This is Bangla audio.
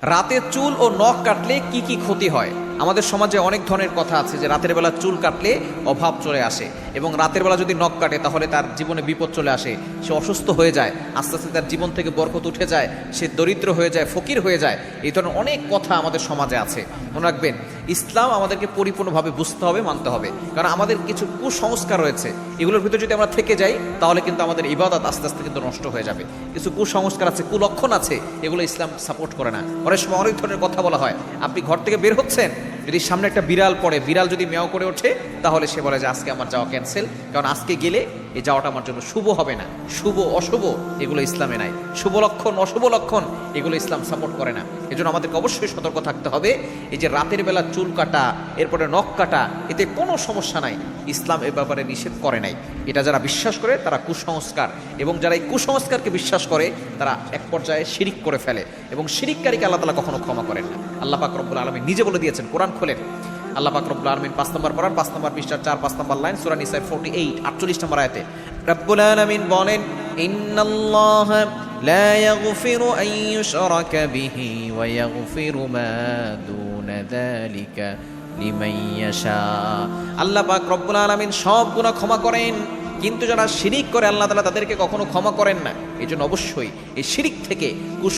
রাতে চুল ও নখ কাটলে কি কি ক্ষতি হয়? আমাদের সমাজে অনেক ধরনের কথা আছে যে রাতের বেলা চুল কাটলে অভাব চলে আসে, এবং রাতের বেলা যদি নখ কাটে তাহলে তার জীবনে বিপদ চলে আসে, সে অসুস্থ হয়ে যায়, আস্তে আস্তে তার জীবন থেকে বরকত উঠে যায়, সে দরিদ্র হয়ে যায়, ফকির হয়ে যায়। এই ধরনের অনেক কথা আমাদের সমাজে আছে। মনে রাখবেন, ইসলাম আমাদেরকে পরিপূর্ণভাবে বুঝতে হবে, মানতে হবে, কারণ আমাদের কিছু কুসংস্কার রয়েছে, এগুলোর ভিতরে যদি আমরা থেকে যাই তাহলে কিন্তু আমাদের ইবাদত আস্তে আস্তে কিন্তু নষ্ট হয়ে যাবে। কিছু কুসংস্কার আছে, কুলক্ষণ আছে, এগুলো ইসলাম সাপোর্ট করে না। অনেক সময় অনেক ধরনের কথা বলা হয়, আপনি ঘর থেকে বের হচ্ছেন, যদি সামনে একটা বিড়াল পড়ে, বিড়াল যদি মেয়াও করে ওঠে, তাহলে সে বলে যে আজকে আমার যাওয়া ক্যান্সেল, কারণ আজকে গেলে এই যাওয়াটা আমার জন্য শুভ হবে না। শুভ অশুভ এগুলো ইসলামে নাই, শুভ লক্ষণ অশুভ লক্ষণ এগুলো ইসলাম সাপোর্ট করে না। এজন্য আমাদেরকে অবশ্যই সতর্ক থাকতে হবে। এই যে রাতের বেলা চুল কাটা, এরপরে নখ কাটা, এতে কোনো সমস্যা নাই, ইসলাম এ ব্যাপারে নিষেধ করে নাই। এটা যারা বিশ্বাস করে তারা কুসংস্কার, এবং যারা এই কুসংস্কারকে বিশ্বাস করে তারা এক পর্যায়ে শিরিক করে ফেলে, এবং শিরিককারীকে আল্লাহ তাআলা কখনো ক্ষমা করেন না। আল্লাহ পাক রব্বুল আলামিন নিজে বলে দিয়েছেন, কোরআন খোলেন, আল্লাহ পাক রব্বুল আলামিন 5 নম্বর পড়ার 5 নম্বর পৃষ্ঠার 4-5 নম্বর লাইন, সূরা নিসা 48 48 নম্বর আয়াতে রব্বুল আলামিন বলেন, ইন্নাল্লাহা লা ইয়াগফিরু আন ইউশরাকা বিহি ওয়া ইয়াগফিরু মা দুনা যালিকা লিমান ইয়াশা। আল্লাহ পাক রব্বুল আলামিন সব গুনাহ ক্ষমা করেন, কিন্তু যারা শিরিক করে আল্লাহ তাআলা তাদেরকে কখনো ক্ষমা করেন না। এজন্য অবশ্যই এই শিরিক থেকে